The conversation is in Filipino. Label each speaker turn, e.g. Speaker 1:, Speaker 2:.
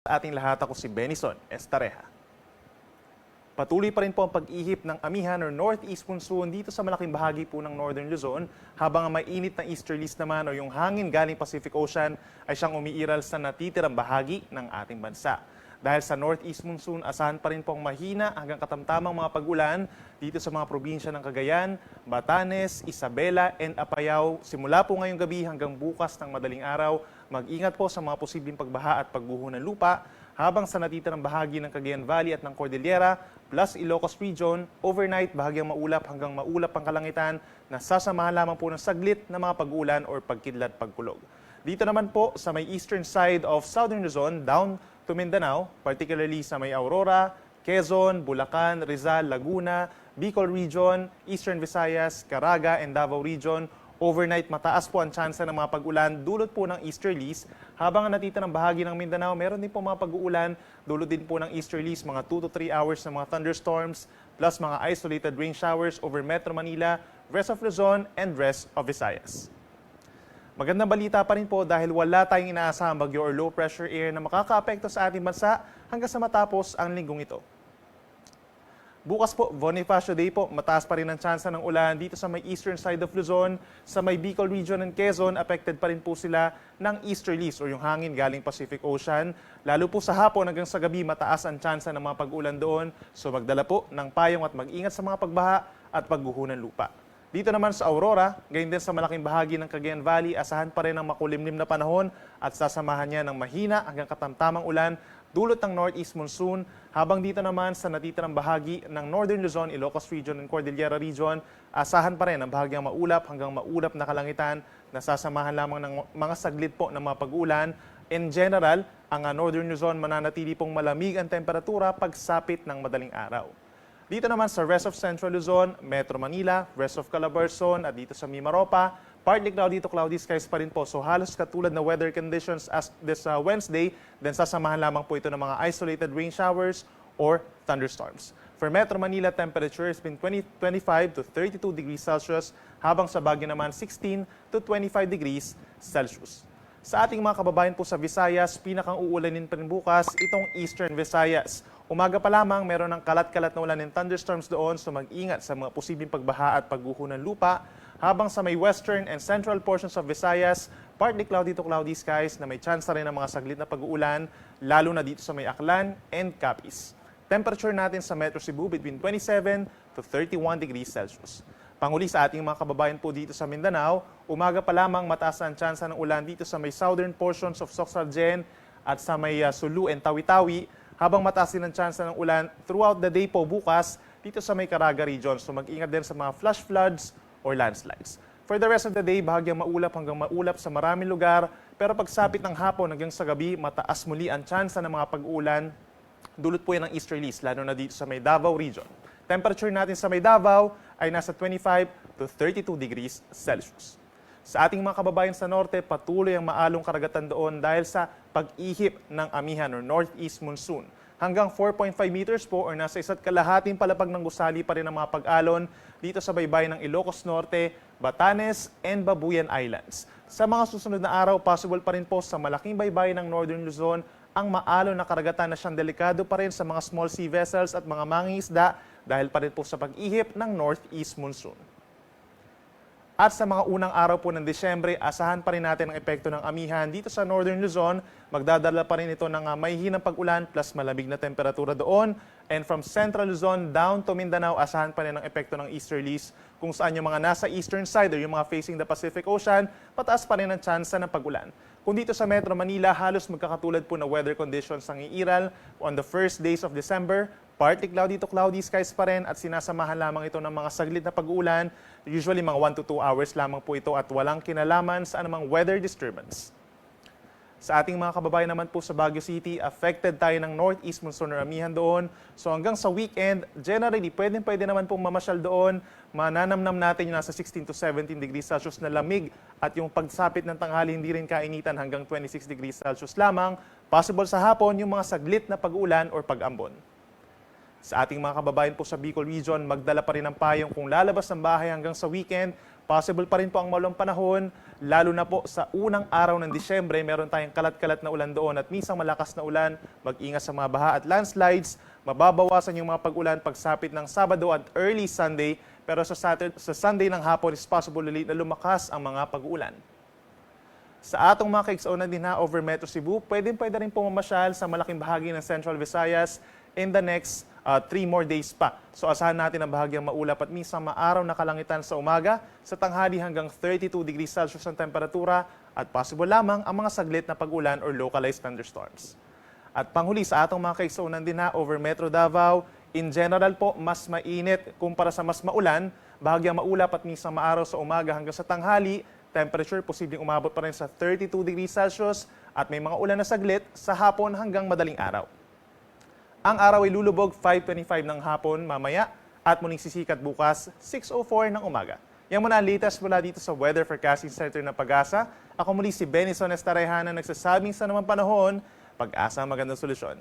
Speaker 1: Sa ating lahat, ako si Benison Estareja. Patuloy pa rin po ang pag-ihip ng amihan or northeast monsoon dito sa malaking bahagi po ng Northern Luzon, habang ang mainit na easterlies naman o yung hangin galing Pacific Ocean ay siyang umiiral sa natitirang bahagi ng ating bansa. Dahil sa northeast monsoon, asahan pa rin po ang mahina hanggang katamtamang mga pag-ulan dito sa mga probinsya ng Cagayan, Batanes, Isabela, and Apayao. Simula po ngayong gabi hanggang bukas ng madaling araw, mag-ingat po sa mga posibleng pagbaha at pagguho ng lupa, habang sa natitirang bahagi ng Cagayan Valley at ng Cordillera plus Ilocos Region, overnight bahagyang maulap hanggang maulap ang kalangitan na sasamahan lamang po ng saglit na mga pag-ulan or pagkidlat pagkulog. Dito naman po sa may eastern side of Southern Luzon down to Mindanao, particularly sa may Aurora, Quezon, Bulacan, Rizal, Laguna, Bicol Region, Eastern Visayas, Caraga, and Davao Region, overnight mataas po ang tsansa ng mga pag-ulan dulot po ng easterlies, habang ang natitirang bahagi ng Mindanao meron din po mga pag-uulan dulot din po ng easterlies, mga 2 to 3 hours ng mga thunderstorms plus mga isolated rain showers over Metro Manila, rest of Luzon, and rest of Visayas. Magandang balita pa rin po dahil wala tayong inaasahang bagyo or low pressure air na makakaapekto sa ating bansa hanggang sa matapos ang linggong ito. Bukas po, Bonifacio Day po, mataas pa rin ang tsansa ng ulan dito sa may eastern side of Luzon. Sa may Bicol Region and Quezon, affected pa rin po sila ng easterlies o yung hangin galing Pacific Ocean. Lalo po sa hapon hanggang sa gabi, mataas ang tsansa ng mga pag-ulan doon. So magdala po ng payong at mag-ingat sa mga pagbaha at pagguho ng lupa. Dito naman sa Aurora, gayon din sa malaking bahagi ng Cagayan Valley, asahan pa rin ang makulimlim na panahon at sasamahan niya ng mahina hanggang katamtamang ulan dulot ng northeast monsoon, habang dito naman sa natitirang bahagi ng Northern Luzon, Ilocos Region, and Cordillera Region, asahan pa rin ang bahagyang maulap hanggang maulap na kalangitan na sasamahan lamang ng mga saglit po ng mga pag-ulan. In general, ang Northern Luzon mananatili pong malamig ang temperatura pagsapit ng madaling araw. Dito naman sa rest of Central Luzon, Metro Manila, rest of Calabarzon at dito sa Mimaropa, partly cloudy to cloudy skies pa rin po. So halos katulad na weather conditions as this Wednesday, then sasamahan lamang po ito ng mga isolated rain showers or thunderstorms. For Metro Manila, temperature has been 25 to 32 degrees Celsius, habang sa Baguio naman 16 to 25 degrees Celsius. Sa ating mga kababayan po sa Visayas, pinakang uulanin pa rin bukas itong Eastern Visayas. Umaga pa lamang meron ng kalat-kalat na ulan and thunderstorms doon, so mag-ingat sa mga posibleng pagbaha at pagguho ng lupa. Habang sa may western and central portions of Visayas, partly cloudy to cloudy skies na may chance rin ng mga saglit na pag-uulan, lalo na dito sa may Aklan and Capiz. Temperature natin sa Metro Cebu between 27 to 31 degrees Celsius. Panguli sa ating mga kababayan po dito sa Mindanao, umaga pa lamang mataas ang tsansa ng ulan dito sa may southern portions of Soxargen at sa may Sulu and Tawi-Tawi, habang mataas din ang tsansa ng ulan throughout the day po bukas dito sa may Caraga Region. So mag-ingat din sa mga flash floods or landslides. For the rest of the day, bahagyang maulap hanggang maulap sa maraming lugar, pero pagsapit ng hapon hanggang sa gabi, mataas muli ang tsansa ng mga pag-uulan. Dulot po yan ng easterlies, lalo na dito sa may Davao Region. Temperature natin sa may Davao ay nasa 25 to 32 degrees Celsius. Sa ating mga kababayan sa norte, patuloy ang maalong karagatan doon dahil sa pag-ihip ng amihan or northeast monsoon. Hanggang 4.5 meters po or nasa 1.5 palapag ng gusali pa rin ang mga pag-alon dito sa baybayin ng Ilocos Norte, Batanes, and Babuyan Islands. Sa mga susunod na araw, possible pa rin po sa malaking baybayin ng Northern Luzon ang maalon na karagatan na siyang delikado pa rin sa mga small sea vessels at mga mangingisda dahil pa rin po sa pag-ihip ng northeast monsoon. At sa mga unang araw po ng Disyembre, asahan pa rin natin ang epekto ng amihan dito sa Northern Luzon. Magdadala pa rin ito ng mahihinang pag-ulan plus malamig na temperatura doon. And from Central Luzon down to Mindanao, asahan pa rin ang epekto ng easterlies, kung saan yung mga nasa eastern side or yung mga facing the Pacific Ocean, mataas pa rin ang tsansa ng pag-ulan. Kung dito sa Metro Manila, halos magkakatulad po na weather conditions ang iiral on the first days of December. Partly cloudy to cloudy skies pa rin at sinasamahan lamang ito ng mga saglit na pag-uulan. Usually mga 1 to 2 hours lamang po ito at walang kinalaman sa anumang weather disturbance. Sa ating mga kababayan naman po sa Baguio City, affected tayo ng northeast monsoon or amihan doon. So hanggang sa weekend, generally, pwede naman pong mamasyal doon. Mananamnam natin yung nasa 16 to 17 degrees Celsius na lamig at yung pagsapit ng tanghali hindi rin kainitan hanggang 26 degrees Celsius lamang. Possible sa hapon yung mga saglit na pag-ulan or pag-ambon. Sa ating mga kababayan po sa Bicol Region, magdala pa rin ng payong kung lalabas ng bahay hanggang sa weekend. Possible pa rin po ang maulong panahon, lalo na po sa unang araw ng Disyembre, meron tayong kalat-kalat na ulan doon at minsan malakas na ulan, mag-ingat sa mga baha at landslides, mababawasan yung mga pag-ulan pagsapit ng Sabado at early Sunday, pero sa Sunday ng hapon is possible ulit na lumakas ang mga pag-ulan. Sa atong mga kaigsuonan din na over Metro Cebu, pwede rin pumamasyal sa malaking bahagi ng Central Visayas in the next 3 more days pa. So asahan natin ang bahagyang maulap at minsan maaraw na kalangitan sa umaga, sa tanghali hanggang 32 degrees Celsius ang temperatura at possible lamang ang mga saglit na pag-ulan or localized thunderstorms. At panghuli sa atong mga kaigsuonan din na over Metro Davao, in general po mas mainit kumpara sa mas maulan, bahagyang maulap at minsan maaraw sa umaga hanggang sa tanghali, temperature posibleng umabot pa rin sa 32 degrees Celsius at may mga ulan na saglit sa hapon hanggang madaling araw. Ang araw ay lulubog 5:25 ng hapon mamaya at muling sisikat bukas 6:04 ng umaga. Yan muna ang latest mula dito sa Weather Forecasting Center ng Pag-asa. Ako muli si Benison Estareha na nagsasabing sa namang panahon, Pag-asa ang magandang solusyon.